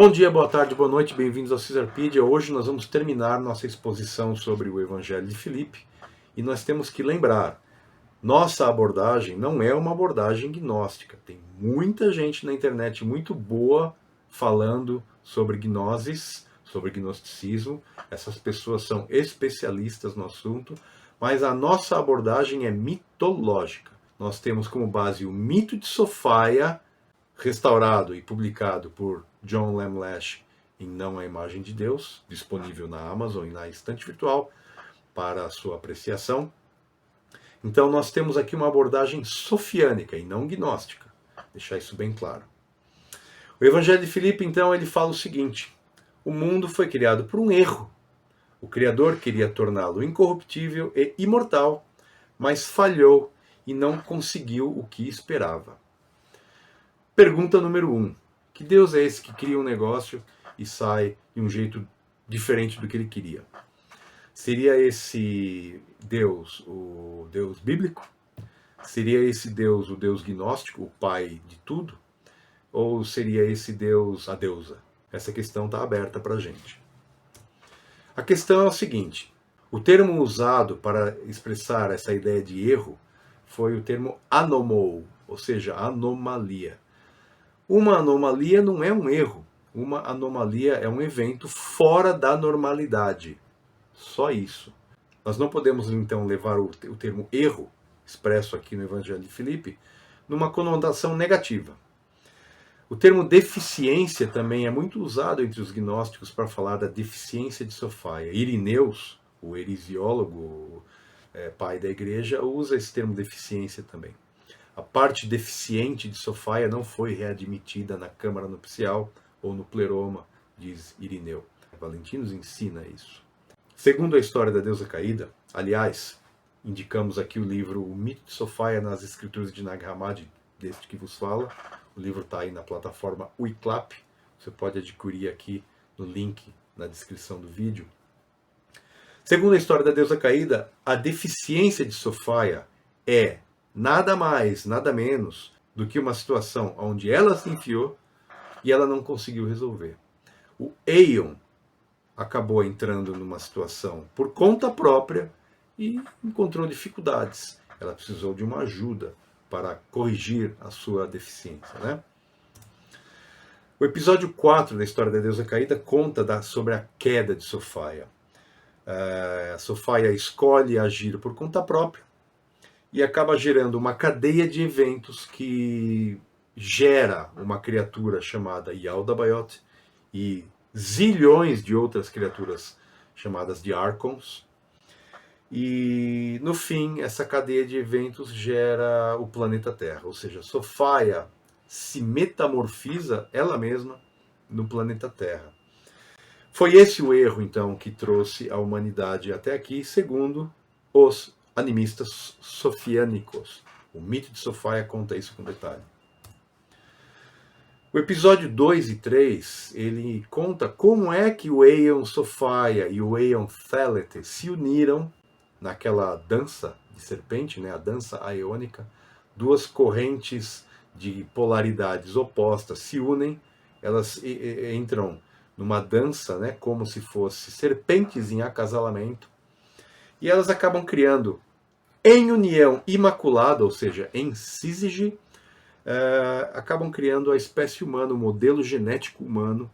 Bom dia, boa tarde, boa noite, bem-vindos ao Caesarpedia. Hoje nós vamos terminar nossa exposição sobre o Evangelho de Filipe e nós temos que lembrar, nossa abordagem não é uma abordagem gnóstica. Tem muita gente na internet muito boa falando sobre gnosis, sobre gnosticismo. Essas pessoas são especialistas no assunto, mas a nossa abordagem é mitológica. Nós temos como base o mito de Sofia, restaurado e publicado por John Lamlash em Não a Imagem de Deus, disponível na Amazon e na estante virtual para a sua apreciação. Então nós temos aqui uma abordagem sofiânica e não gnóstica, deixar isso bem claro. O Evangelho de Filipe, então, ele fala o seguinte: o mundo foi criado por um erro. O Criador queria torná-lo incorruptível e imortal, mas falhou e não conseguiu o que esperava. Pergunta número 1. Que Deus é esse que cria um negócio e sai de um jeito diferente do que ele queria? Seria esse Deus o Deus bíblico? Seria esse Deus o Deus gnóstico, o pai de tudo? Ou seria esse Deus a deusa? Essa questão está aberta para a gente. A questão é o seguinte: o termo usado para expressar essa ideia de erro foi o termo anomou, ou seja, anomalia. Uma anomalia não é um erro. Uma anomalia é um evento fora da normalidade. Só isso. Nós não podemos, então, levar o termo erro, expresso aqui no Evangelho de Filipe, numa conotação negativa. O termo deficiência também é muito usado entre os gnósticos para falar da deficiência de Sofia. Irineus, o heresiólogo, pai da igreja, usa esse termo deficiência também. A parte deficiente de Sofia não foi readmitida na Câmara Nupcial ou no pleroma, diz Irineu. Valentim nos ensina isso. Segundo a história da deusa caída, aliás, indicamos aqui o livro O Mito de Sofia nas Escrituras de Nag Hammadi, deste que vos fala. O livro está aí na plataforma Wiclap. Você pode adquirir aqui no link na descrição do vídeo. Segundo a história da deusa caída, a deficiência de Sofia é nada mais, nada menos do que uma situação onde ela se enfiou e ela não conseguiu resolver. O Aeon acabou entrando numa situação por conta própria e encontrou dificuldades. Ela precisou de uma ajuda para corrigir a sua deficiência, né? O episódio 4 da história da deusa caída conta sobre a queda de Sofia. Sofia escolhe agir por conta própria e acaba gerando uma cadeia de eventos que gera uma criatura chamada Yaldabaoth e zilhões de outras criaturas chamadas de Archons. E, no fim, essa cadeia de eventos gera o planeta Terra. Ou seja, Sofia se metamorfiza ela mesma no planeta Terra. Foi esse o erro, então, que trouxe a humanidade até aqui, segundo os animistas sofiânicos. O mito de Sofia conta isso com detalhe. O episódio 2 e 3, ele conta como é que o Aeon Sofia e o Aeon Thelete se uniram naquela dança de serpente, né, a dança aeônica. Duas correntes de polaridades opostas se unem, elas entram numa dança, né, como se fossem serpentes em acasalamento, e elas acabam criando, em união imaculada, ou seja, em sísige, acabam criando a espécie humana, o modelo genético humano,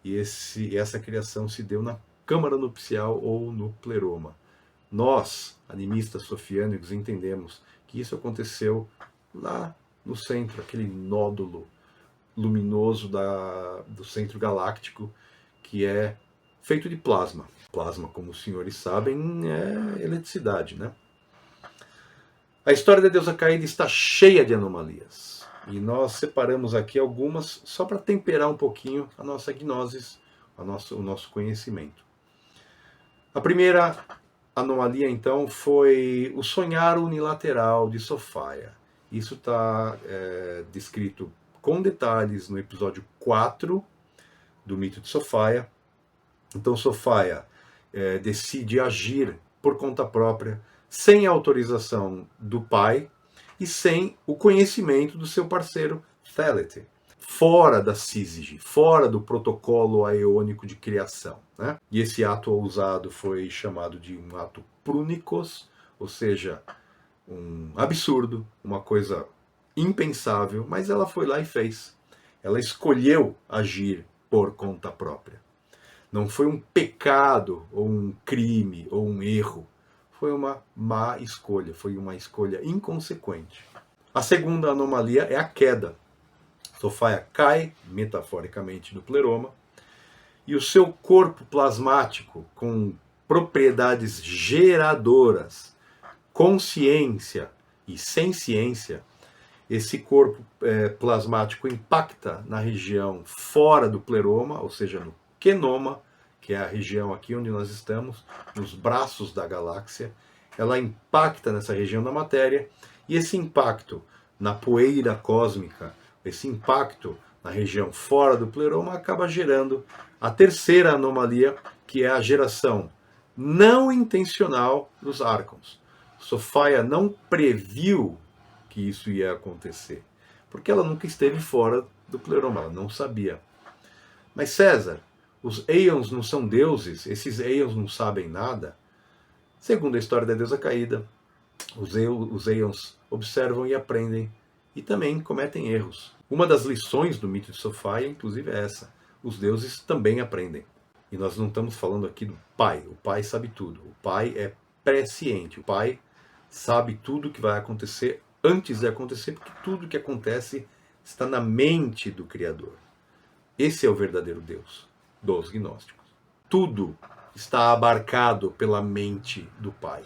e essa criação se deu na Câmara Nupcial ou no pleroma. Nós, animistas sofiânicos, entendemos que isso aconteceu lá no centro, aquele nódulo luminoso do centro galáctico, que é feito de plasma. Plasma, como os senhores sabem, é eletricidade, né? A história da deusa caída está cheia de anomalias. E nós separamos aqui algumas só para temperar um pouquinho a nossa gnosis, o nosso conhecimento. A primeira anomalia, então, foi o sonhar unilateral de Sofia. Isso está descrito com detalhes no episódio 4 do mito de Sofia. Então, Sofia decide agir por conta própria, sem a autorização do pai e sem o conhecimento do seu parceiro Thelete. fora da sísige, fora do protocolo aeônico de criação, né? E esse ato ousado foi chamado de um ato prúnicos, ou seja, um absurdo, uma coisa impensável, mas ela foi lá e fez. Ela escolheu agir por conta própria. Não foi um pecado, ou um crime, ou um erro. Foi uma má escolha, foi uma escolha inconsequente. A segunda anomalia é a queda. Sofaia cai, metaforicamente, do pleroma, e o seu corpo plasmático, com propriedades geradoras, consciência e senciência, esse corpo plasmático impacta na região fora do pleroma, ou seja, no quenoma, que é a região aqui onde nós estamos, nos braços da galáxia. Ela impacta nessa região da matéria, e esse impacto na poeira cósmica, esse impacto na região fora do pleroma, acaba gerando a terceira anomalia, que é a geração não intencional dos Arcons. Sofaia não previu que isso ia acontecer, porque ela nunca esteve fora do pleroma, ela não sabia. Mas César, os Aeons não são deuses, esses Aeons não sabem nada? Segundo a história da deusa caída, os Aeons observam e aprendem, e também cometem erros. Uma das lições do mito de Sofaia, inclusive, é essa: os deuses também aprendem. E nós não estamos falando aqui do pai. O pai sabe tudo. O pai é presciente. O pai sabe tudo que vai acontecer antes de acontecer, porque tudo que acontece está na mente do Criador. Esse é o verdadeiro Deus dos gnósticos. Tudo está abarcado pela mente do Pai.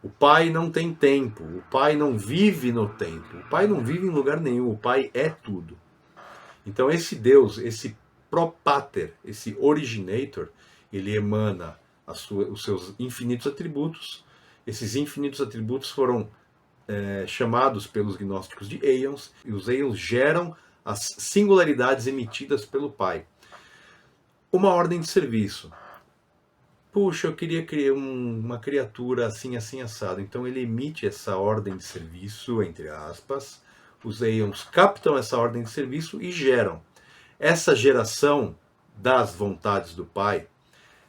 O Pai não tem tempo, o Pai não vive no tempo, o Pai não vive em lugar nenhum, o Pai é tudo. Então esse Deus, esse Propater, esse Originator, ele emana os seus infinitos atributos. Esses infinitos atributos foram chamados pelos gnósticos de Aeons, e os Aeons geram as singularidades emitidas pelo Pai. Uma ordem de serviço. Puxa, eu queria criar uma criatura assim, assim, assado. Então ele emite essa ordem de serviço, entre aspas. Os Aeons captam essa ordem de serviço e geram. Essa geração das vontades do Pai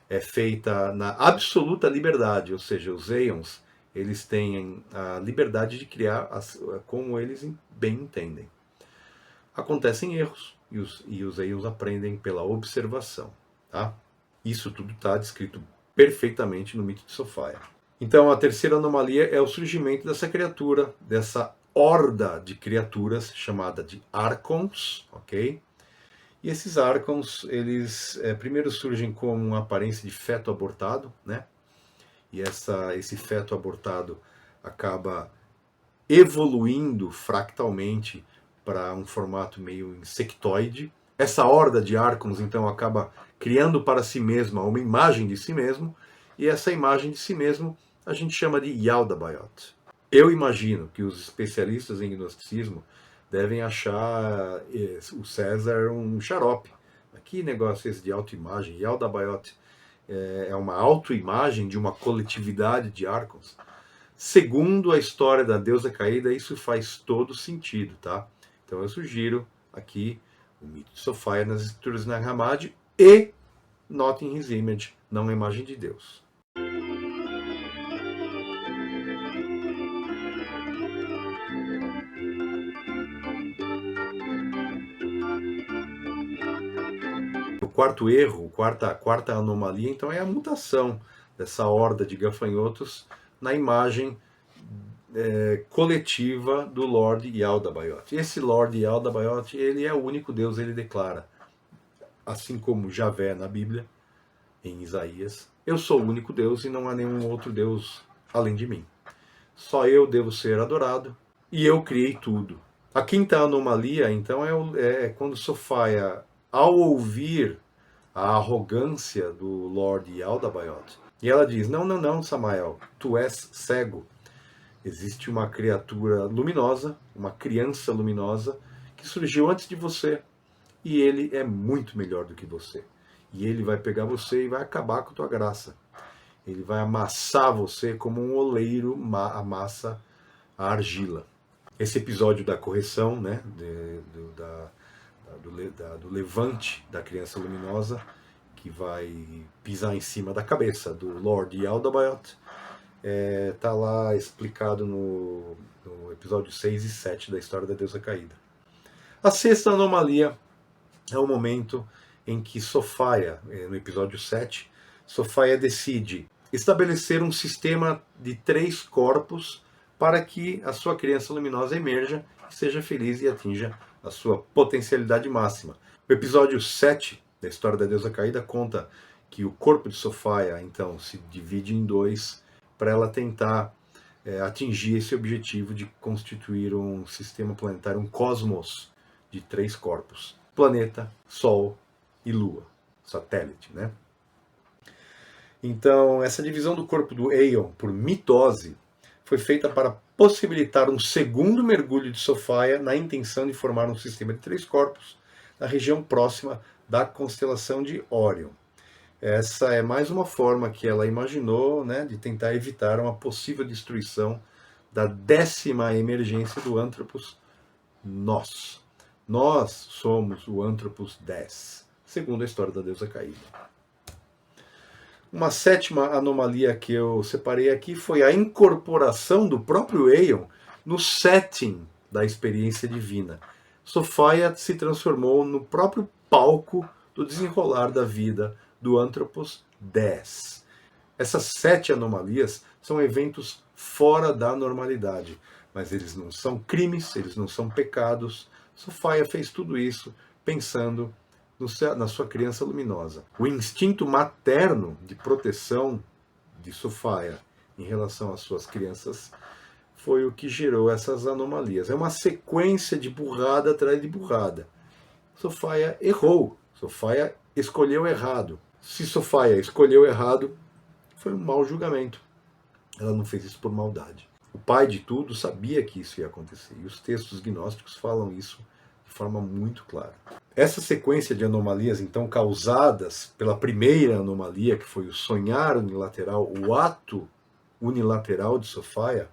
é feita na absoluta liberdade, ou seja, os Aeons, eles têm a liberdade de criar como eles bem entendem. Acontecem erros, e os Aeons aprendem pela observação. Tá? Isso tudo está descrito perfeitamente no mito de Sofaia. Então a terceira anomalia é o surgimento dessa criatura, dessa horda de criaturas chamada de Arcons, ok? E esses Arcons, eles primeiro surgem com uma aparência de feto abortado, né? E esse feto abortado acaba evoluindo fractalmente para um formato meio insectoide. Essa horda de Arcons, então, acaba criando para si mesma uma imagem de si mesmo, e essa imagem de si mesmo a gente chama de Yaldabaoth. Eu imagino que os especialistas em gnosticismo devem achar o César um xarope. Que negócio esse de autoimagem? Yaldabaoth é uma autoimagem de uma coletividade de Arcons? Segundo a história da deusa caída, isso faz todo sentido, tá? Então eu sugiro aqui o mito de Sofaia nas escrituras de Nag Hammadi e Not in His Image, não a imagem de Deus. O quarto erro, a quarta anomalia, então, é a mutação dessa horda de gafanhotos na imagem coletiva do Lord Yaldabaoth. Esse Lord Yaldabaoth, ele é o único Deus, ele declara, assim como Javé na Bíblia, em Isaías: eu sou o único Deus e não há nenhum outro Deus além de mim. Só eu devo ser adorado e eu criei tudo. A quinta anomalia, então, é quando Sofaia, ao ouvir a arrogância do Lord Yaldabaoth, e ela diz: não, Samael, tu és cego. Existe uma criatura luminosa, uma criança luminosa, que surgiu antes de você, e ele é muito melhor do que você. E ele vai pegar você e vai acabar com a tua graça. Ele vai amassar você como um oleiro amassa a argila. Esse episódio da correção, né, da do levante da criança luminosa, que vai pisar em cima da cabeça do Lord Yaldabaoth. Tá lá explicado no episódio 6 e 7 da História da Deusa Caída. A sexta anomalia é o momento em que Sophia, no episódio 7, Sophia decide estabelecer um sistema de 3 corpos para que a sua criança luminosa emerja, seja feliz e atinja a sua potencialidade máxima. O episódio 7 da História da Deusa Caída conta que o corpo de Sophia, então, se divide em 2 para ela tentar atingir esse objetivo de constituir um sistema planetário, um cosmos de 3 corpos: planeta, Sol e Lua, satélite, né? Então, essa divisão do corpo do Aeon por mitose foi feita para possibilitar um segundo mergulho de Sophia na intenção de formar um sistema de 3 corpos na região próxima da constelação de Órion. Essa é mais uma forma que ela imaginou, né, de tentar evitar uma possível destruição da 10ª emergência do Anthropos, nós. Nós somos o Anthropos 10, segundo a História da Deusa Caída. Uma 7ª anomalia que eu separei aqui foi a incorporação do próprio Aeon no setting da experiência divina. Sophia se transformou no próprio palco do desenrolar da vida do Anthropos 10. Essas 7 anomalias são eventos fora da normalidade, mas eles não são crimes, eles não são pecados. Sophia fez tudo isso pensando na sua criança luminosa. O instinto materno de proteção de Sophia em relação às suas crianças foi o que gerou essas anomalias. É uma sequência de burrada atrás de burrada. Sophia errou, Sophia escolheu errado. Se Sophia escolheu errado, foi um mau julgamento. Ela não fez isso por maldade. O pai de tudo sabia que isso ia acontecer, e os textos gnósticos falam isso de forma muito clara. Essa sequência de anomalias, então, causadas pela primeira anomalia, que foi o sonhar unilateral, o ato unilateral de Sophia,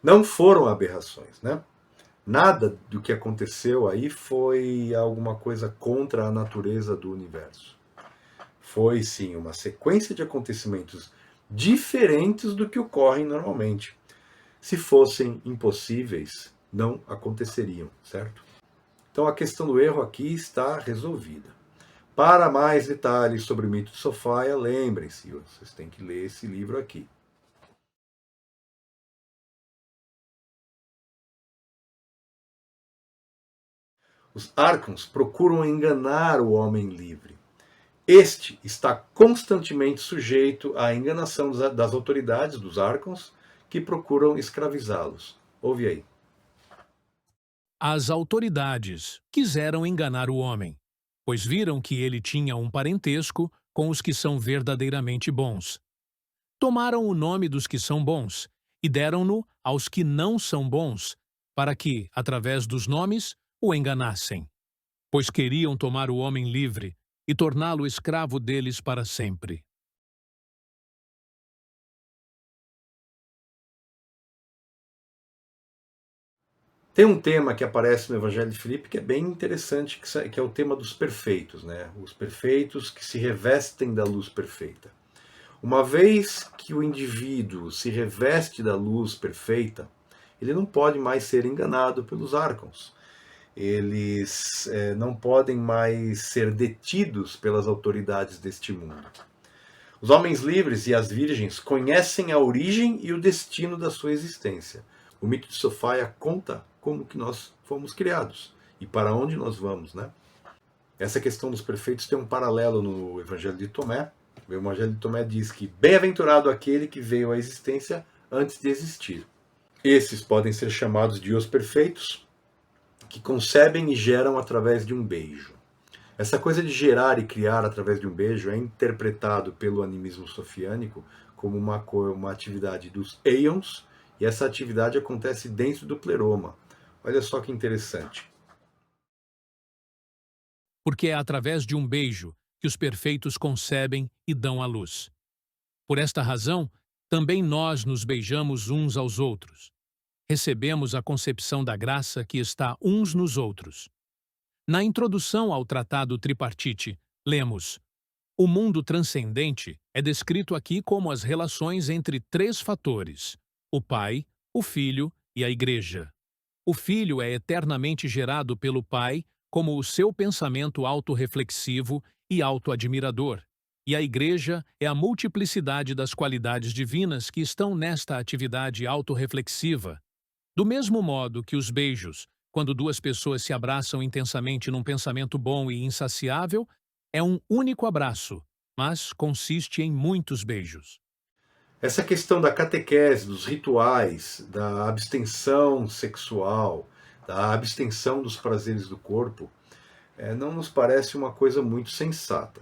não foram aberrações, né? Nada do que aconteceu aí foi alguma coisa contra a natureza do universo. Foi, sim, uma sequência de acontecimentos diferentes do que ocorrem normalmente. Se fossem impossíveis, não aconteceriam, certo? Então a questão do erro aqui está resolvida. Para mais detalhes sobre o mito de Sophia, lembrem-se, vocês têm que ler esse livro aqui. Os Arcons procuram enganar o homem livre. Este está constantemente sujeito à enganação das autoridades dos Arcons, que procuram escravizá-los. Ouve aí. As autoridades quiseram enganar o homem, pois viram que ele tinha um parentesco com os que são verdadeiramente bons. Tomaram o nome dos que são bons e deram-no aos que não são bons, para que, através dos nomes, o enganassem. Pois queriam tomar o homem livre e torná-lo escravo deles para sempre. Tem um tema que aparece no Evangelho de Filipe que é bem interessante, que é o tema dos perfeitos, né? Os perfeitos que se revestem da luz perfeita. Uma vez que o indivíduo se reveste da luz perfeita, ele não pode mais ser enganado pelos Arcons. Eles não podem mais ser detidos pelas autoridades deste mundo. Os homens livres e as virgens conhecem a origem e o destino da sua existência. O mito de Sophia conta como que nós fomos criados e para onde nós vamos, né? Essa questão dos perfeitos tem um paralelo no Evangelho de Tomé. O Evangelho de Tomé diz que bem-aventurado aquele que veio à existência antes de existir. Esses podem ser chamados de os perfeitos, que concebem e geram através de um beijo. Essa coisa de gerar e criar através de um beijo é interpretado pelo animismo sofiânico como uma atividade dos Aeons, e essa atividade acontece dentro do pleroma. Olha só que interessante. Porque é através de um beijo que os perfeitos concebem e dão à luz. Por esta razão, também nós nos beijamos uns aos outros. Recebemos a concepção da graça que está uns nos outros. Na introdução ao Tratado Tripartite, lemos: o mundo transcendente é descrito aqui como as relações entre três fatores: o Pai, o Filho e a Igreja. O Filho é eternamente gerado pelo Pai como o seu pensamento autorreflexivo e autoadmirador, e a Igreja é a multiplicidade das qualidades divinas que estão nesta atividade autorreflexiva. Do mesmo modo que os beijos, quando duas pessoas se abraçam intensamente num pensamento bom e insaciável, é um único abraço, mas consiste em muitos beijos. Essa questão da catequese, dos rituais, da abstenção sexual, da abstenção dos prazeres do corpo, não nos parece uma coisa muito sensata.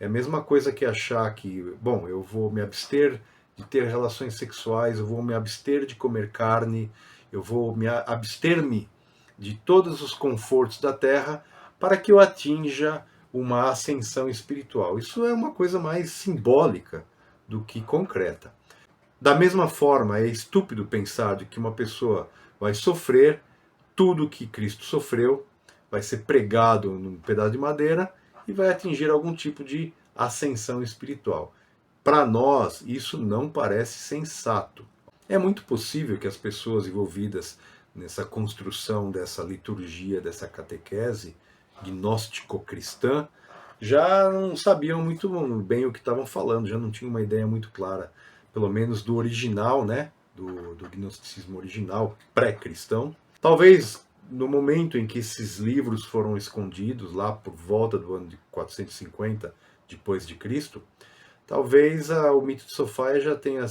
É a mesma coisa que achar que, bom, eu vou me abster de ter relações sexuais, eu vou me abster de comer carne, eu vou me abster-me de todos os confortos da terra para que eu atinja uma ascensão espiritual. Isso é uma coisa mais simbólica do que concreta. Da mesma forma, é estúpido pensar de que uma pessoa vai sofrer tudo o que Cristo sofreu, vai ser pregado num pedaço de madeira e vai atingir algum tipo de ascensão espiritual. Para nós, isso não parece sensato. É muito possível que as pessoas envolvidas nessa construção dessa liturgia, dessa catequese gnóstico-cristã, já não sabiam muito bem o que estavam falando, já não tinham uma ideia muito clara, pelo menos do original, né? Do gnosticismo original, pré-cristão. Talvez no momento em que esses livros foram escondidos, lá por volta do ano de 450 depois de Cristo, talvez o mito de Sofia já tenha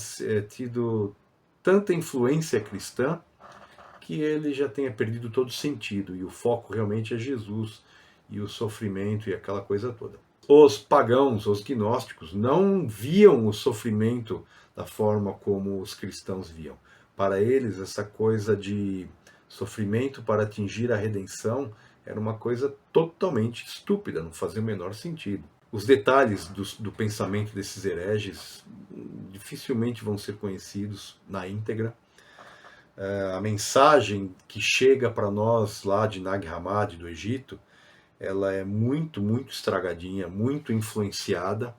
tido tanta influência cristã que ele já tenha perdido todo sentido, e o foco realmente é Jesus e o sofrimento e aquela coisa toda. Os pagãos, os gnósticos, não viam o sofrimento da forma como os cristãos viam. Para eles, essa coisa de sofrimento para atingir a redenção era uma coisa totalmente estúpida, não fazia o menor sentido. Os detalhes do pensamento desses hereges dificilmente vão ser conhecidos na íntegra. A mensagem que chega para nós lá de Nag Hammadi, do Egito, ela é muito, muito estragadinha, muito influenciada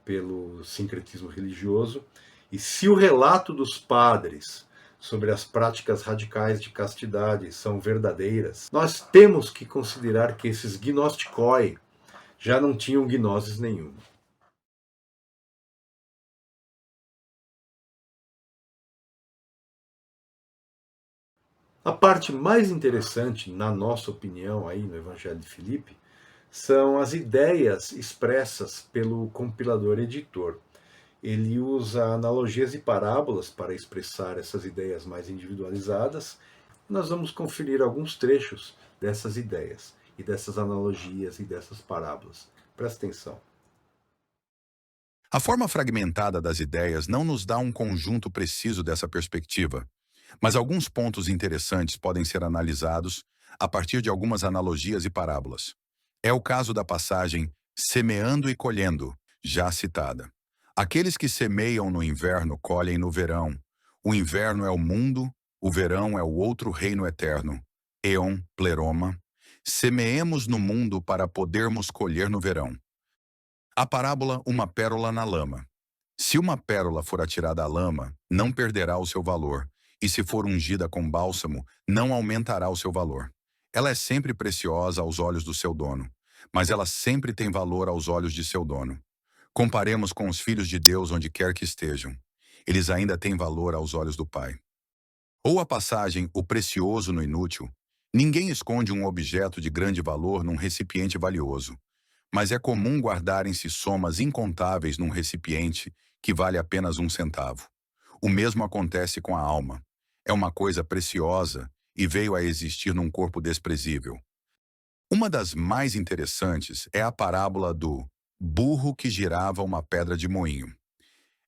pelo sincretismo religioso. E se o relato dos padres sobre as práticas radicais de castidade são verdadeiras, nós temos que considerar que esses gnosticoi já não tinham gnoses nenhuma. A parte mais interessante, na nossa opinião, aí no Evangelho de Filipe, são as ideias expressas pelo compilador editor. Ele usa analogias e parábolas para expressar essas ideias mais individualizadas. Nós vamos conferir alguns trechos dessas ideias, e dessas analogias e dessas parábolas. Presta atenção. A forma fragmentada das ideias não nos dá um conjunto preciso dessa perspectiva, mas alguns pontos interessantes podem ser analisados a partir de algumas analogias e parábolas. É o caso da passagem semeando e colhendo, já citada. Aqueles que semeiam no inverno colhem no verão. O inverno é o mundo, o verão é o outro reino eterno. Éon, pleroma. Semeemos no mundo para podermos colher no verão. A parábola Uma pérola na lama. Se uma pérola for atirada à lama, não perderá o seu valor, e se for ungida com bálsamo, não aumentará o seu valor. Ela é sempre preciosa aos olhos do seu dono, mas ela sempre tem valor aos olhos de seu dono. Comparemos com os filhos de Deus onde quer que estejam. Eles ainda têm valor aos olhos do Pai. Ou a passagem O precioso no inútil. Ninguém esconde um objeto de grande valor num recipiente valioso, mas é comum guardarem-se somas incontáveis num recipiente que vale apenas 1 centavo. O mesmo acontece com a alma. É uma coisa preciosa e veio a existir num corpo desprezível. Uma das mais interessantes é a parábola do burro que girava uma pedra de moinho.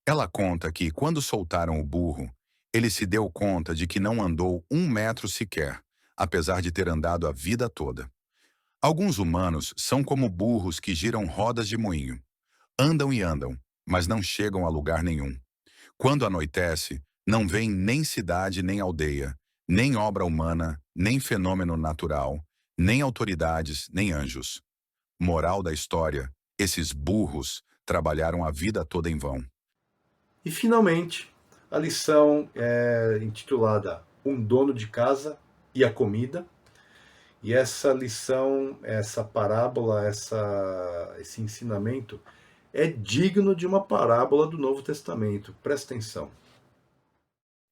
Ela conta que, quando soltaram o burro, ele se deu conta de que não andou 1 metro sequer, apesar de ter andado a vida toda. Alguns humanos são como burros que giram rodas de moinho. Andam e andam, mas não chegam a lugar nenhum. Quando anoitece, não vem nem cidade nem aldeia, nem obra humana, nem fenômeno natural, Nem autoridades, nem anjos. Moral da história: esses burros trabalharam a vida toda em vão. E, finalmente, a lição é intitulada Um Dono de Casa e a Comida. E essa lição, essa parábola, esse ensinamento é digno de uma parábola do Novo Testamento. Presta atenção.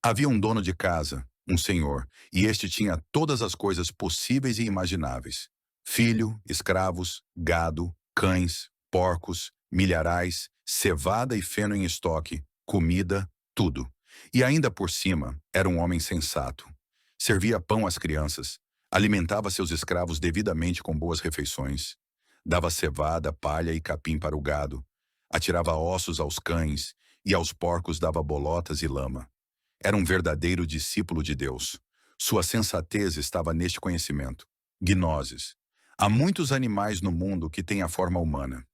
Havia um dono de casa, um senhor, e este tinha todas as coisas possíveis e imagináveis: filho, escravos, gado, cães, porcos, milharais, cevada e feno em estoque, comida, tudo. E ainda por cima, era um homem sensato. Servia pão às crianças, alimentava seus escravos devidamente com boas refeições, dava cevada, palha e capim para o gado, atirava ossos aos cães e aos porcos dava bolotas e lama. Era um verdadeiro discípulo de Deus. Sua sensatez estava neste conhecimento. Gnoses. Há muitos animais no mundo que têm a forma humana.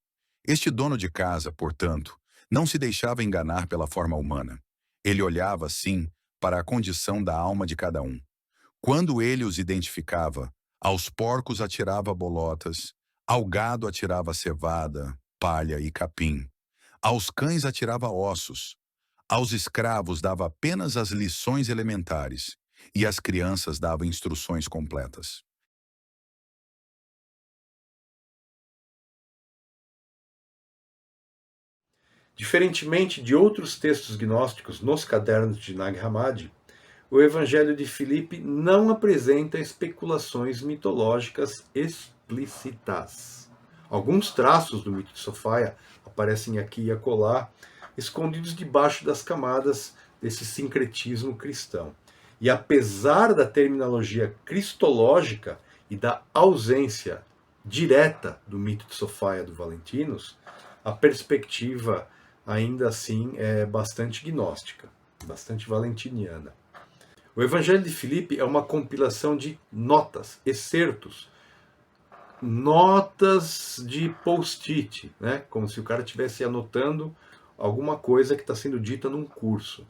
Este dono de casa, portanto, não se deixava enganar pela forma humana. Ele olhava, sim, para a condição da alma de cada um. Quando ele os identificava, aos porcos atirava bolotas, ao gado atirava cevada, palha e capim, aos cães atirava ossos, aos escravos dava apenas as lições elementares e às crianças dava instruções completas. Diferentemente de outros textos gnósticos nos cadernos de Nag Hammadi, o Evangelho de Filipe não apresenta especulações mitológicas explícitas. Alguns traços do mito de Sofia aparecem aqui e acolá, escondidos debaixo das camadas desse sincretismo cristão. E apesar da terminologia cristológica e da ausência direta do mito de Sofia do Valentinus, a perspectiva ainda assim é bastante gnóstica, bastante valentiniana. O Evangelho de Filipe é uma compilação de notas, excertos, notas de post-it, né? Como se o cara estivesse anotando alguma coisa que está sendo dita num curso.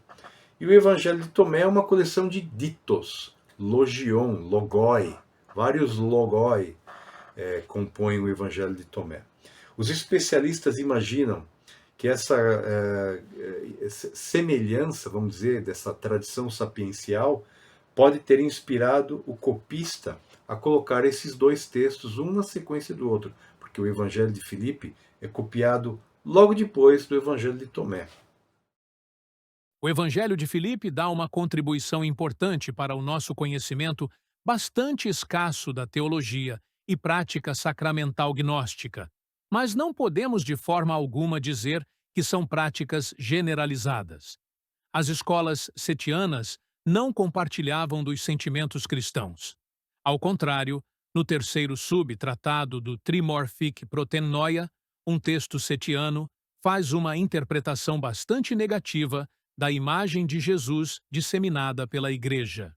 E o Evangelho de Tomé é uma coleção de ditos, logion, logoi, vários logoi compõem o Evangelho de Tomé. Os especialistas imaginam que essa semelhança, vamos dizer, dessa tradição sapiencial pode ter inspirado o copista a colocar esses dois textos, um na sequência do outro, porque o Evangelho de Filipe é copiado logo depois do Evangelho de Tomé. O Evangelho de Filipe dá uma contribuição importante para o nosso conhecimento bastante escasso da teologia e prática sacramental gnóstica, mas não podemos de forma alguma dizer que são práticas generalizadas. As escolas setianas não compartilhavam dos sentimentos cristãos. Ao contrário, no terceiro subtratado do Trimorphic Protenoia, um texto setiano faz uma interpretação bastante negativa da imagem de Jesus disseminada pela Igreja.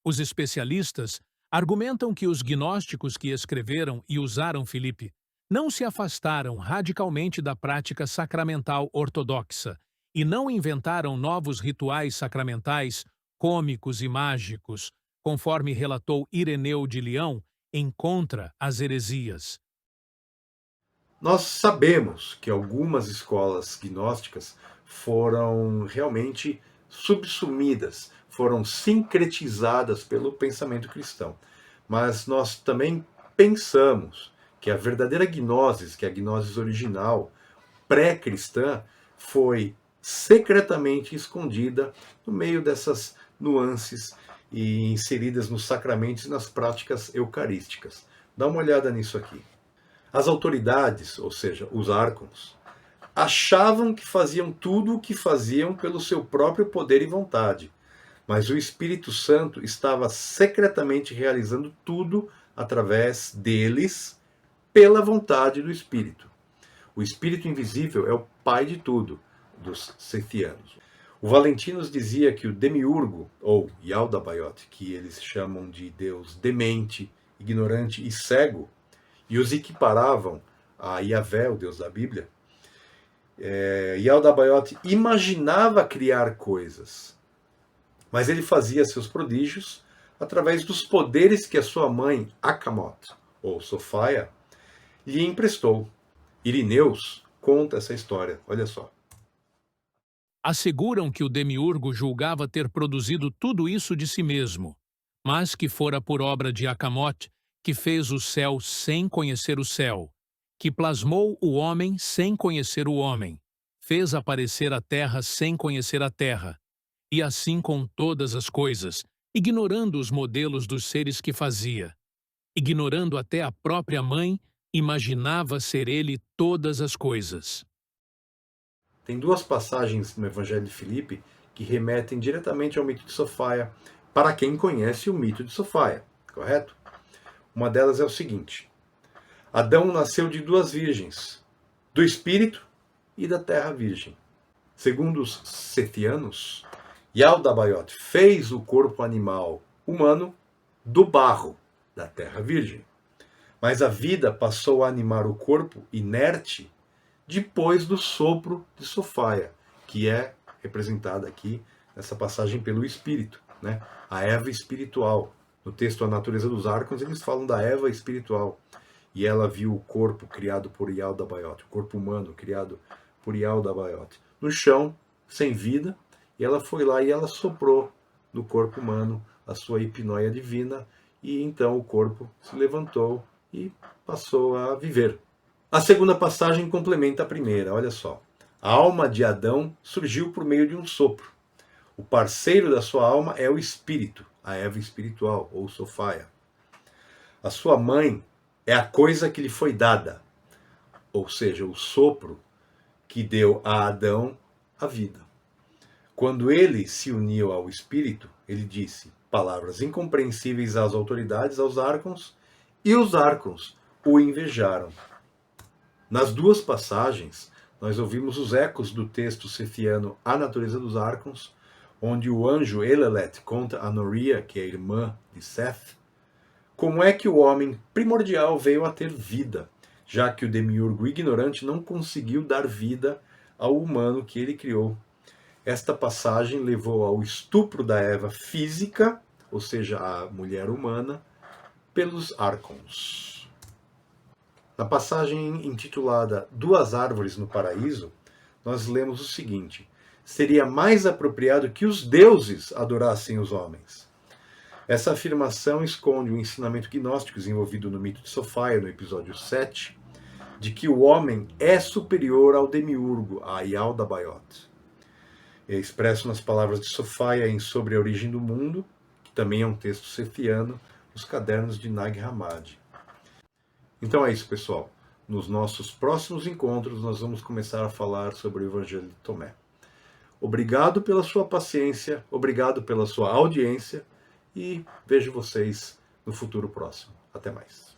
Os especialistas argumentam que os gnósticos que escreveram e usaram Filipe não se afastaram radicalmente da prática sacramental ortodoxa e não inventaram novos rituais sacramentais cômicos e mágicos, conforme relatou Ireneu de Leão em Contra as Heresias. Nós sabemos que algumas escolas gnósticas foram realmente subsumidas, foram sincretizadas pelo pensamento cristão. Mas nós também pensamos que a verdadeira gnose, que é a gnose original, pré-cristã, foi secretamente escondida no meio dessas nuances e inseridas nos sacramentos e nas práticas eucarísticas. Dá uma olhada nisso aqui. As autoridades, ou seja, os árcons, achavam que faziam tudo o que faziam pelo seu próprio poder e vontade, mas o Espírito Santo estava secretamente realizando tudo através deles, pela vontade do Espírito. O Espírito invisível é o pai de tudo, dos sethianos. O Valentinus dizia que o demiurgo, ou Yaldabaoth, que eles chamam de Deus demente, ignorante e cego, e os equiparavam a Yahvé, o Deus da Bíblia, Yaldabaoth imaginava criar coisas, mas ele fazia seus prodígios através dos poderes que a sua mãe, Akamot, ou Sofaia, lhe emprestou. Irineus conta essa história, olha só. Asseguram que o demiurgo julgava ter produzido tudo isso de si mesmo, mas que fora por obra de Akamot, que fez o céu sem conhecer o céu, que plasmou o homem sem conhecer o homem, fez aparecer a terra sem conhecer a terra, e assim com todas as coisas, ignorando os modelos dos seres que fazia. Ignorando até a própria mãe, imaginava ser ele todas as coisas. Tem duas passagens no Evangelho de Filipe que remetem diretamente ao mito de Sofaia, para quem conhece o mito de Sofaia, correto? Uma delas é o seguinte: Adão nasceu de duas virgens, do espírito e da terra virgem. Segundo os Sethianos, Yaldabaoth fez o corpo animal humano do barro da terra virgem. Mas a vida passou a animar o corpo inerte depois do sopro de Sofaia, que é representada aqui nessa passagem pelo espírito, né? A Eva espiritual. No texto A Natureza dos Arcons, eles falam da Eva espiritual. E ela viu o corpo criado por Yaldabaoth, o corpo humano criado por Yaldabaoth, no chão, sem vida, e ela foi lá e ela soprou no corpo humano a sua hipnoia divina, e então o corpo se levantou e passou a viver. A segunda passagem complementa a primeira, olha só. A alma de Adão surgiu por meio de um sopro. O parceiro da sua alma é o espírito, a Eva espiritual, ou Sofaia. A sua mãe é a coisa que lhe foi dada, ou seja, o sopro que deu a Adão a vida. Quando ele se uniu ao espírito, ele disse palavras incompreensíveis às autoridades, aos Arcons, e os Arcons o invejaram. Nas duas passagens, nós ouvimos os ecos do texto sethiano A Natureza dos Arcons, onde o anjo Elelet conta a Noria, que é a irmã de Seth, como é que o homem primordial veio a ter vida, já que o demiurgo ignorante não conseguiu dar vida ao humano que ele criou. Esta passagem levou ao estupro da Eva física, ou seja, a mulher humana, pelos Arcons. Na passagem intitulada Duas Árvores no Paraíso, nós lemos o seguinte: seria mais apropriado que os deuses adorassem os homens. Essa afirmação esconde o ensinamento gnóstico desenvolvido no mito de Sofaia, no episódio 7, de que o homem é superior ao demiurgo, a Yaldabaoth. É expresso nas palavras de Sofaia em Sobre a Origem do Mundo, que também é um texto sethiano, nos cadernos de Nag Hammadi. Então é isso, pessoal. Nos nossos próximos encontros, nós vamos começar a falar sobre o Evangelho de Tomé. Obrigado pela sua paciência, obrigado pela sua audiência e vejo vocês no futuro próximo. Até mais.